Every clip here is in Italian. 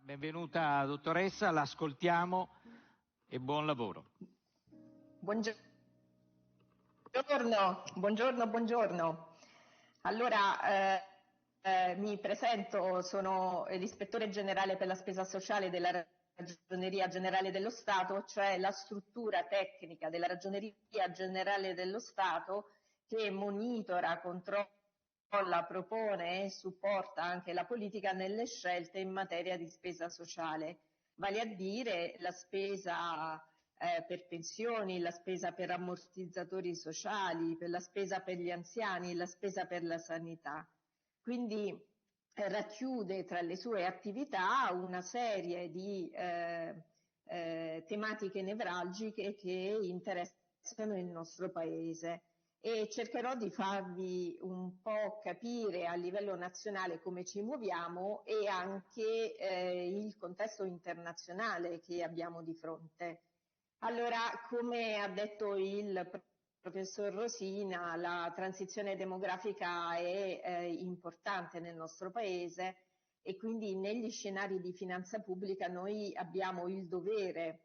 Benvenuta dottoressa, l'ascoltiamo e buon lavoro. Buongiorno. Allora, mi presento, sono l'ispettore generale per la spesa sociale della Ragioneria Generale dello Stato, cioè la struttura tecnica della Ragioneria Generale dello Stato che monitora, controlla, propone e supporta anche la politica nelle scelte in materia di spesa sociale, vale a dire la spesa per pensioni, la spesa per ammortizzatori sociali, per la spesa per gli anziani, la spesa per la sanità. Quindi racchiude tra le sue attività una serie di tematiche nevralgiche che interessano il nostro Paese e cercherò di farvi un po' capire a livello nazionale come ci muoviamo e anche il contesto internazionale che abbiamo di fronte. Allora, come ha detto il professor Rosina, la transizione demografica è importante nel nostro Paese e quindi negli scenari di finanza pubblica noi abbiamo il dovere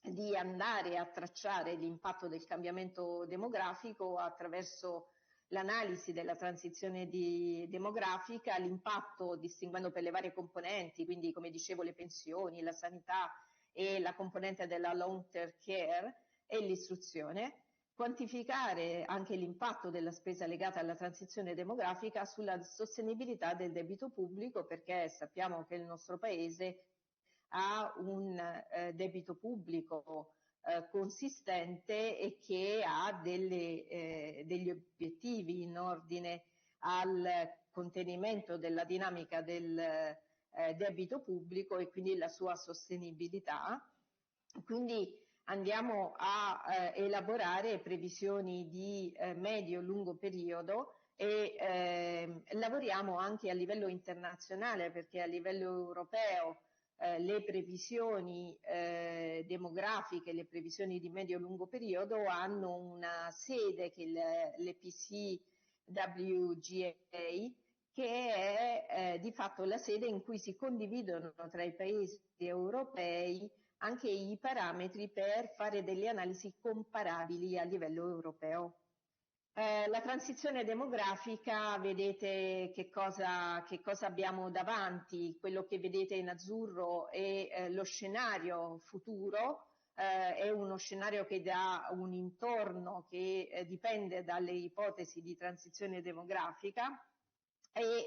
di andare a tracciare l'impatto del cambiamento demografico attraverso l'analisi della transizione demografica, l'impatto distinguendo per le varie componenti, quindi come dicevo le pensioni, la sanità e la componente della long term care e l'istruzione, quantificare anche l'impatto della spesa legata alla transizione demografica sulla sostenibilità del debito pubblico, perché sappiamo che il nostro Paese ha un debito pubblico consistente e che ha degli obiettivi in ordine al contenimento della dinamica del debito pubblico e quindi la sua sostenibilità. Quindi andiamo a elaborare previsioni di medio-lungo periodo e lavoriamo anche a livello internazionale, perché a livello europeo le previsioni demografiche, le previsioni di medio-lungo periodo hanno una sede che è l'EPCWGA, che è di fatto la sede in cui si condividono tra i paesi europei anche i parametri per fare delle analisi comparabili a livello europeo. La transizione demografica, vedete che cosa abbiamo davanti, quello che vedete in azzurro è lo scenario futuro, è uno scenario che dà un intorno che dipende dalle ipotesi di transizione demografica e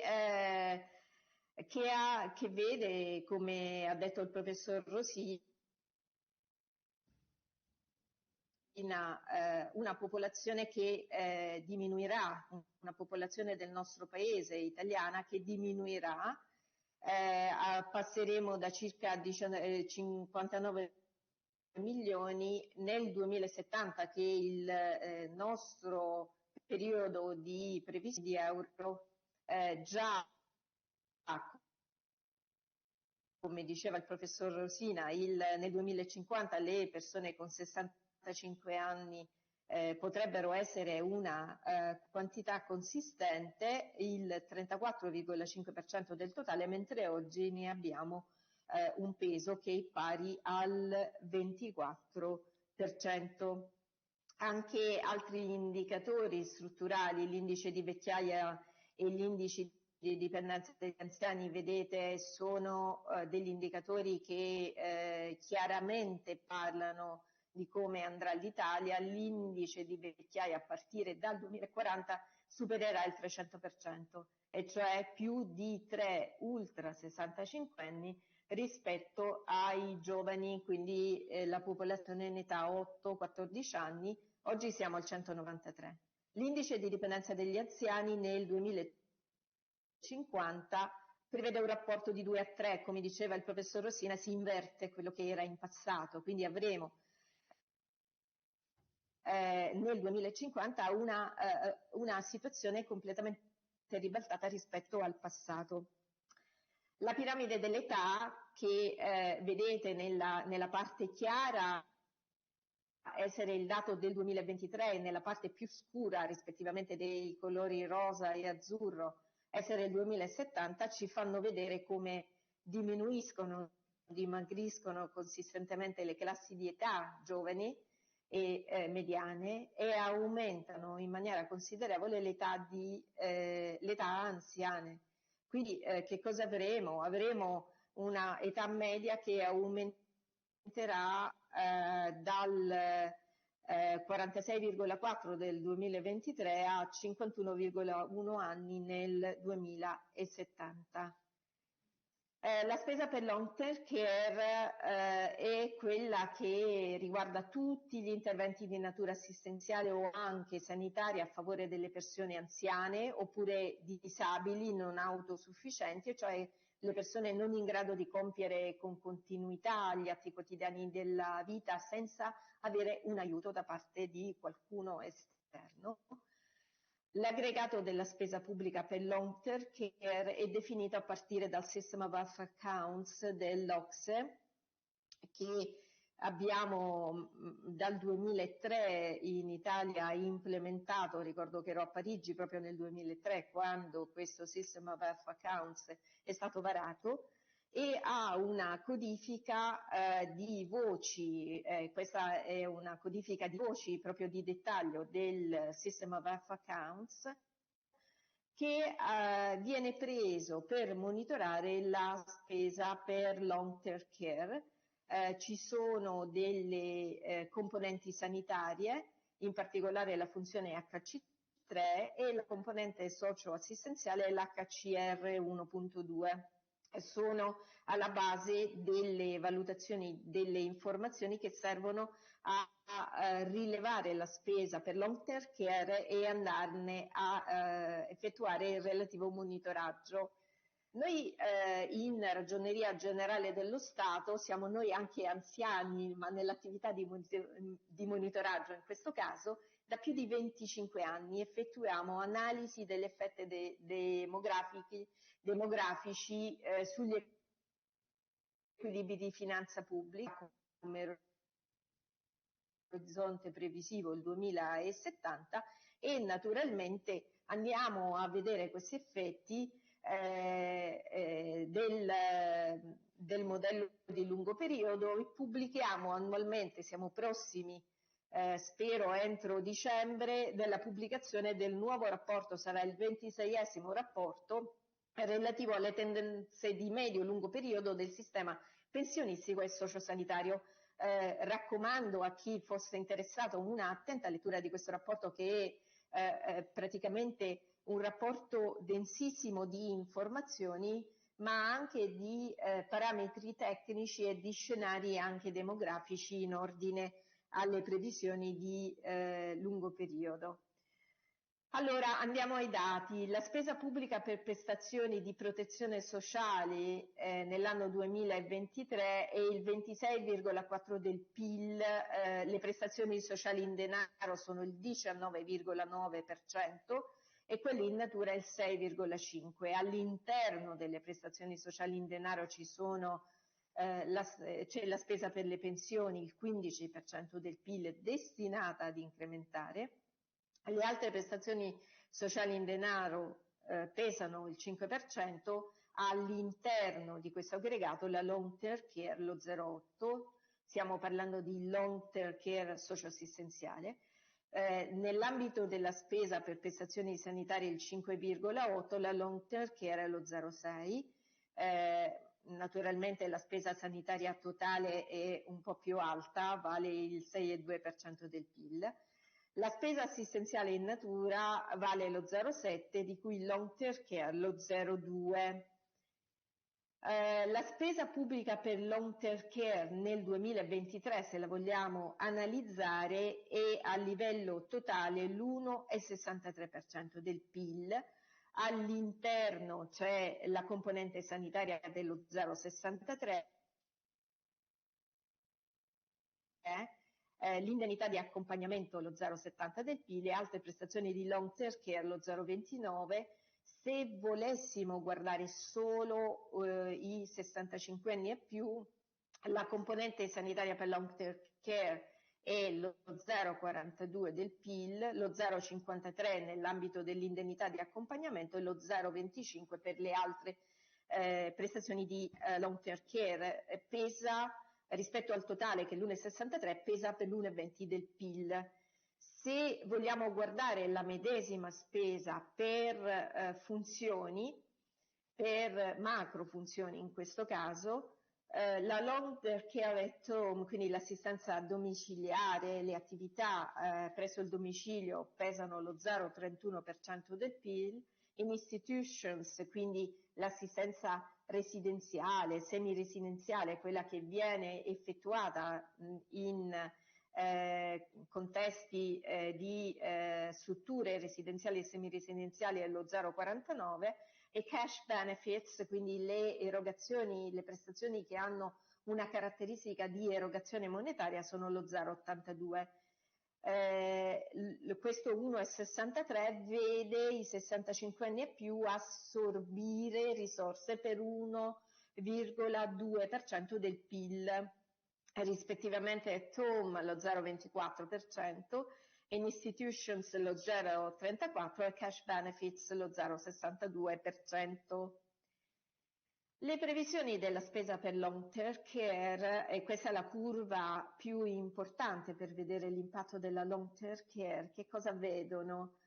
che vede, come ha detto il professor Rosina, una popolazione che diminuirà, una popolazione del nostro paese italiana che diminuirà, passeremo da circa 59 milioni nel 2070, che è il nostro periodo di previsione di euro, già come diceva il professor Rosina, nel 2050 le persone con 65 anni potrebbero essere una quantità consistente, il 34,5% del totale, mentre oggi ne abbiamo un peso che è pari al 24%. Anche altri indicatori strutturali, l'indice di vecchiaia e l'indice di dipendenza degli anziani, vedete, sono degli indicatori che chiaramente parlano di come andrà l'Italia. L'indice di vecchiaia a partire dal 2040 supererà il 300%, e cioè più di 3 ultra 65 anni rispetto ai giovani, quindi la popolazione in età 8-14 anni, oggi siamo al 193. L'indice di dipendenza degli anziani nel 2050 prevede un rapporto di 2 a 3, come diceva il professor Rosina, si inverte quello che era in passato, quindi avremo nel 2050 una situazione completamente ribaltata rispetto al passato. La piramide dell'età che vedete nella parte chiara essere il dato del 2023 e nella parte più scura, rispettivamente dei colori rosa e azzurro, essere il 2070, ci fanno vedere come dimagriscono consistentemente le classi di età giovani e mediane, e aumentano in maniera considerevole l'età anziane. Quindi che cosa avremo? Avremo una età media che aumenterà dal 46,4 del 2023 a 51,1 anni nel 2070. La spesa per long term care è quella che riguarda tutti gli interventi di natura assistenziale o anche sanitaria a favore delle persone anziane oppure disabili non autosufficienti, cioè le persone non in grado di compiere con continuità gli atti quotidiani della vita senza avere un aiuto da parte di qualcuno esterno. L'aggregato della spesa pubblica per long term care è definito a partire dal System of Accounts dell'OCSE, che abbiamo dal 2003 in Italia implementato. Ricordo che ero a Parigi proprio nel 2003 quando questo System of Accounts è stato varato, e ha una codifica di voci, questa è una codifica di voci proprio di dettaglio del System of Accounts, che viene preso per monitorare la spesa per long term care. Ci sono delle componenti sanitarie, in particolare la funzione HC3 e la componente socio-assistenziale l'HCR 1.2. Sono alla base delle valutazioni, delle informazioni che servono a rilevare la spesa per long term care e andarne a effettuare il relativo monitoraggio. Noi in Ragioneria Generale dello Stato siamo noi anche anziani, ma nell'attività di monitoraggio in questo caso da più di 25 anni effettuiamo analisi degli effetti demografici sugli equilibri di finanza pubblica, come orizzonte previsivo il 2070, e naturalmente andiamo a vedere questi effetti del modello di lungo periodo e pubblichiamo annualmente. Siamo prossimi, spero entro dicembre, della pubblicazione del nuovo rapporto. Sarà il 26esimo rapporto relativo alle tendenze di medio-lungo periodo del sistema pensionistico e sociosanitario. Raccomando a chi fosse interessato un'attenta lettura di questo rapporto, che è praticamente un rapporto densissimo di informazioni, ma anche di parametri tecnici e di scenari anche demografici in ordine alle previsioni di lungo periodo. Allora andiamo ai dati. La spesa pubblica per prestazioni di protezione sociale nell'anno 2023 è il 26,4 del PIL, le prestazioni sociali in denaro sono il 19,9% e quelle in natura il 6,5%. All'interno delle prestazioni sociali in denaro c'è la spesa per le pensioni, il 15% del PIL, destinata ad incrementare. Le altre prestazioni sociali in denaro pesano il 5%, all'interno di questo aggregato la long term care lo 0,8%, stiamo parlando di long term care socioassistenziale. Nell'ambito della spesa per prestazioni sanitarie il 5,8%, la long term care è lo 0,6%. Naturalmente la spesa sanitaria totale è un po' più alta, vale il 6,2% del PIL. La spesa assistenziale in natura vale lo 0,7%, di cui il long term care lo 0,2%. La spesa pubblica per long term care nel 2023, se la vogliamo analizzare, è a livello totale l'1,63% del PIL. All'interno c'è la componente sanitaria dello 0,63%, l'indennità di accompagnamento lo 0,70 del PIL e altre prestazioni di long term care lo 0,29. Se volessimo guardare solo i 65 anni e più, la componente sanitaria per long term care è lo 0,42 del PIL, lo 0,53 nell'ambito dell'indennità di accompagnamento e lo 0,25 per le altre prestazioni di long term care, pesa rispetto al totale che è l'1,63, pesa per l'1,20 del PIL. Se vogliamo guardare la medesima spesa per funzioni, per macro funzioni in questo caso, la long term care at home, quindi l'assistenza domiciliare, le attività presso il domicilio pesano lo 0,31% del PIL, in institutions, quindi l'assistenza residenziale, semiresidenziale, quella che viene effettuata in contesti di strutture residenziali e semiresidenziali, è lo 0,49%, e cash benefits, quindi le erogazioni, le prestazioni che hanno una caratteristica di erogazione monetaria, sono lo 0,82%. Questo 1,63 vede i 65 anni e più assorbire risorse per 1,2% del PIL, rispettivamente at home lo 0,24%, in institutions lo 0,34% e cash benefits lo 0,62%. Le previsioni della spesa per long term care, e questa è la curva più importante per vedere l'impatto della long term care, che cosa vedono?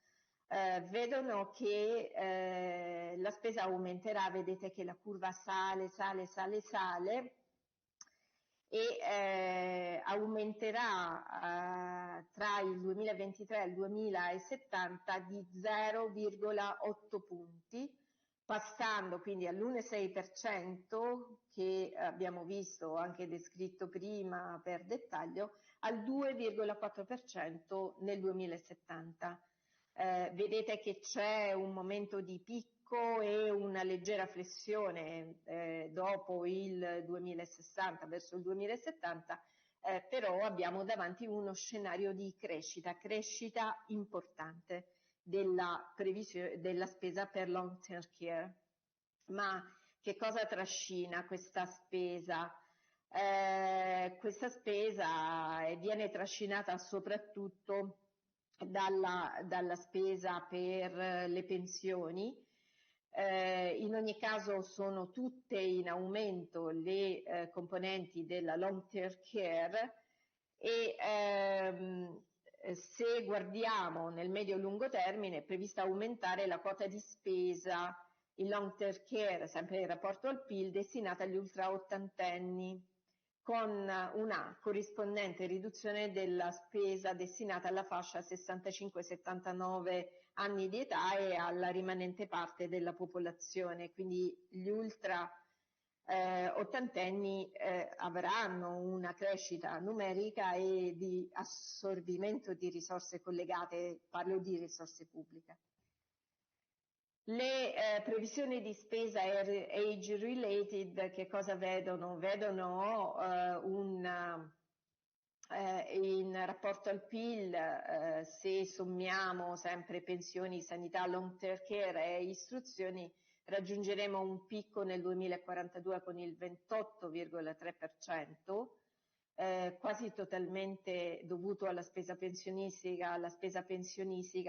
Vedono che la spesa aumenterà, vedete che la curva sale e aumenterà tra il 2023 e il 2070 di 0,8 punti, passando quindi all'1,6% che abbiamo visto anche descritto prima per dettaglio, al 2,4% nel 2070. Vedete che c'è un momento di picco e una leggera flessione dopo il 2060 verso il 2070, però abbiamo davanti uno scenario di crescita importante della spesa per long term care. Ma che cosa trascina questa spesa? Questa spesa viene trascinata soprattutto dalla spesa per le pensioni. In ogni caso sono tutte in aumento le componenti della long term care e se guardiamo nel medio-lungo termine è prevista aumentare la quota di spesa in long term care, sempre in rapporto al PIL, destinata agli ultra ottantenni, con una corrispondente riduzione della spesa destinata alla fascia 65-79 anni di età e alla rimanente parte della popolazione, quindi gli ultra ottantenni avranno una crescita numerica e di assorbimento di risorse collegate, parlo di risorse pubbliche. Le previsioni di spesa age related che cosa vedono? Vedono in rapporto al PIL, se sommiamo sempre pensioni, sanità, long term care e istruzioni, raggiungeremo un picco nel 2042 con il 28,3%, quasi totalmente dovuto alla spesa pensionistica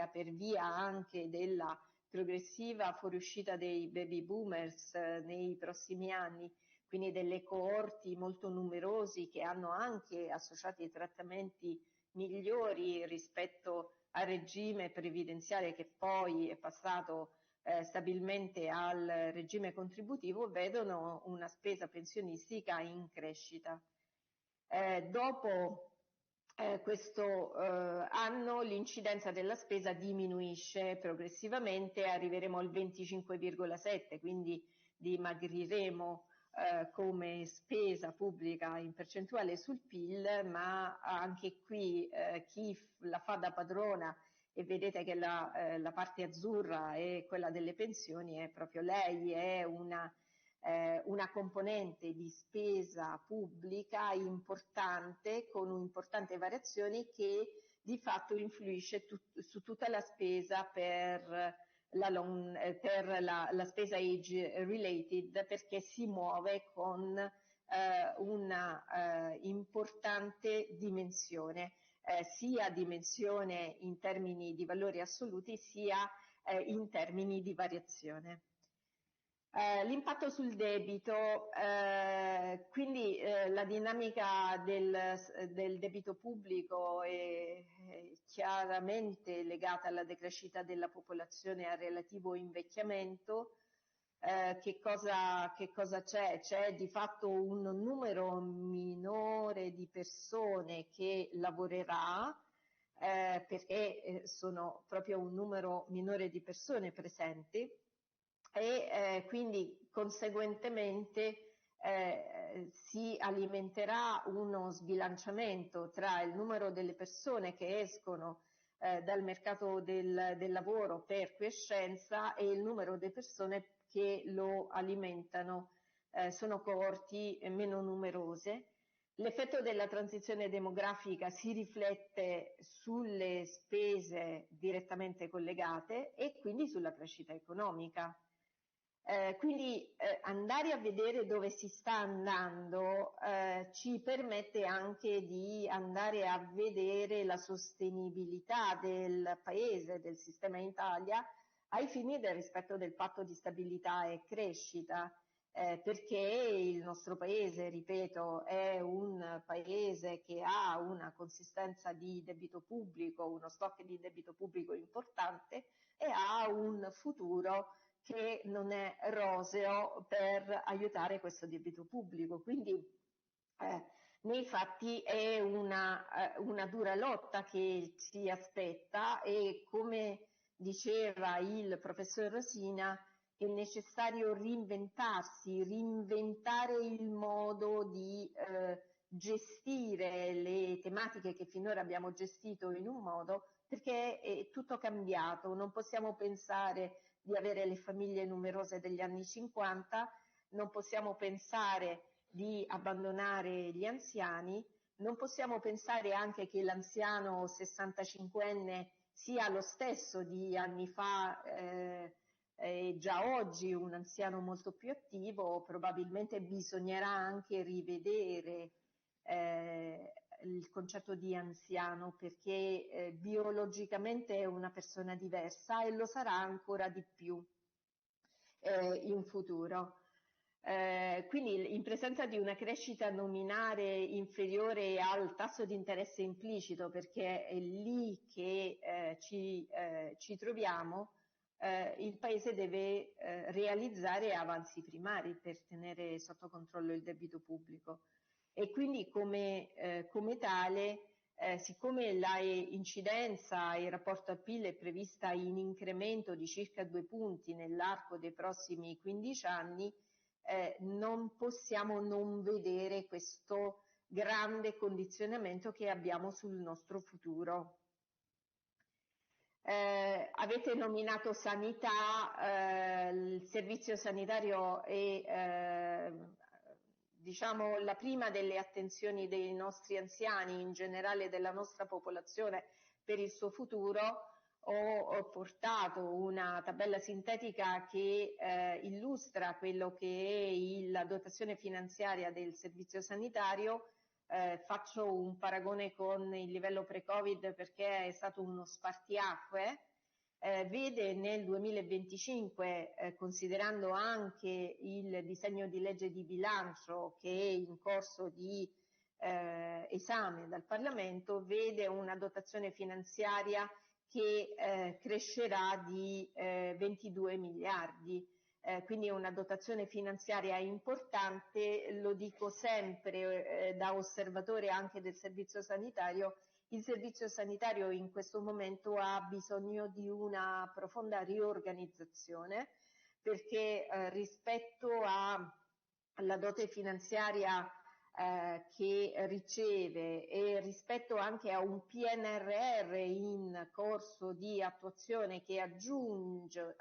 per via anche della progressiva fuoriuscita dei baby boomers nei prossimi anni, quindi delle coorti molto numerosi che hanno anche associati trattamenti migliori rispetto al regime previdenziale che poi è passato stabilmente al regime contributivo, vedono una spesa pensionistica in crescita. Dopo questo anno l'incidenza della spesa diminuisce progressivamente, arriveremo al 25,7, quindi dimagriremo come spesa pubblica in percentuale sul PIL, ma anche qui chi la fa da padrona, e vedete che la parte azzurra è quella delle pensioni, è proprio lei, è una componente di spesa pubblica importante, con importanti variazioni, che di fatto influisce su tutta la spesa per la spesa age related, perché si muove con una importante dimensione, sia dimensione in termini di valori assoluti sia in termini di variazione. L'impatto sul debito, quindi la dinamica del debito pubblico è chiaramente legata alla decrescita della popolazione e al relativo invecchiamento. Che cosa c'è? C'è di fatto un numero minore di persone che lavorerà, perché sono proprio un numero minore di persone presenti, e quindi conseguentemente si alimenterà uno sbilanciamento tra il numero delle persone che escono dal mercato del lavoro per quiescenza e il numero di persone che lo alimentano, sono coorti meno numerose. L'effetto della transizione demografica si riflette sulle spese direttamente collegate e quindi sulla crescita economica. Quindi andare a vedere dove si sta andando ci permette anche di andare a vedere la sostenibilità del Paese, del sistema Italia, ai fini del rispetto del patto di stabilità e crescita, perché il nostro Paese, ripeto, è un Paese che ha una consistenza di debito pubblico, uno stock di debito pubblico importante e ha un futuro che non è roseo per aiutare questo debito pubblico. Quindi nei fatti è una dura lotta che si aspetta e, come diceva il professor Rosina, è necessario reinventare il modo di gestire le tematiche che finora abbiamo gestito in un modo, perché è tutto cambiato. Non possiamo pensare di avere le famiglie numerose degli anni 50, non possiamo pensare di abbandonare gli anziani, non possiamo pensare anche che l'anziano 65enne sia lo stesso di anni fa, già oggi un anziano molto più attivo. Probabilmente bisognerà anche rivedere il concetto di anziano, perché biologicamente è una persona diversa e lo sarà ancora di più in futuro. Quindi in presenza di una crescita nominale inferiore al tasso di interesse implicito, perché è lì che ci troviamo, il Paese deve realizzare avanzi primari per tenere sotto controllo il debito pubblico. E quindi come tale, siccome la incidenza in rapporto al PIL è prevista in incremento di circa 2 punti nell'arco dei prossimi 15 anni, non possiamo non vedere questo grande condizionamento che abbiamo sul nostro futuro. Avete nominato sanità, il servizio sanitario è diciamo la prima delle attenzioni dei nostri anziani, in generale della nostra popolazione, per il suo futuro. Ho portato una tabella sintetica che illustra quello che è la dotazione finanziaria del servizio sanitario. Faccio un paragone con il livello pre-Covid perché è stato uno spartiacque. Vede nel 2025, considerando anche il disegno di legge di bilancio che è in corso di esame dal Parlamento, vede una dotazione finanziaria che crescerà di 22 miliardi. Quindi è una dotazione finanziaria importante. Lo dico sempre da osservatore anche del servizio sanitario. Il servizio sanitario in questo momento ha bisogno di una profonda riorganizzazione, perché rispetto alla dote finanziaria che riceve e rispetto anche a un PNRR in corso di attuazione che aggiunge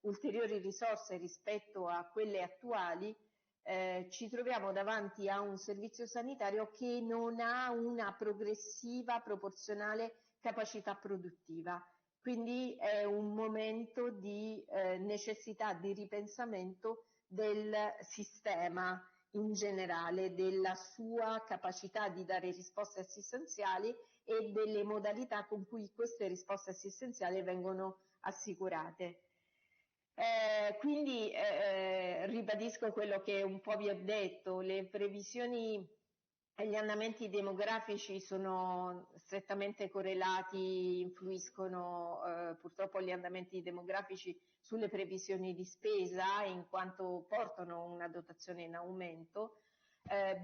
ulteriori risorse rispetto a quelle attuali, ci troviamo davanti a un servizio sanitario che non ha una progressiva, proporzionale capacità produttiva. Quindi è un momento di necessità di ripensamento del sistema in generale, della sua capacità di dare risposte assistenziali e delle modalità con cui queste risposte assistenziali vengono assicurate. Quindi ribadisco quello che un po' vi ho detto, le previsioni e gli andamenti demografici sono strettamente correlati, influiscono purtroppo gli andamenti demografici sulle previsioni di spesa in quanto portano una dotazione in aumento.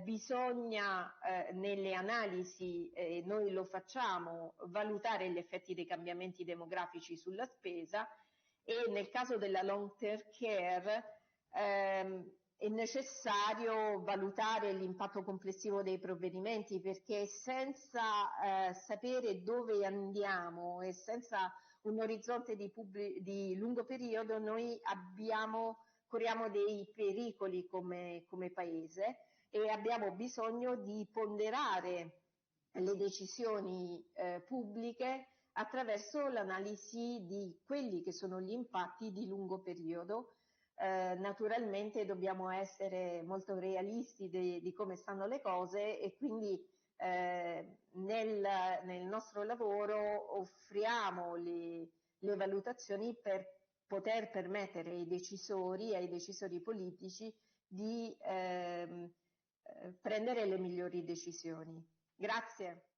Bisogna nelle analisi, noi lo facciamo, valutare gli effetti dei cambiamenti demografici sulla spesa e nel caso della long term care è necessario valutare l'impatto complessivo dei provvedimenti perché senza sapere dove andiamo e senza un orizzonte di lungo periodo noi corriamo dei pericoli come Paese e abbiamo bisogno di ponderare le decisioni pubbliche attraverso l'analisi di quelli che sono gli impatti di lungo periodo. Naturalmente dobbiamo essere molto realisti di come stanno le cose e quindi nel nostro lavoro offriamo le valutazioni per poter permettere ai decisori politici di prendere le migliori decisioni. Grazie.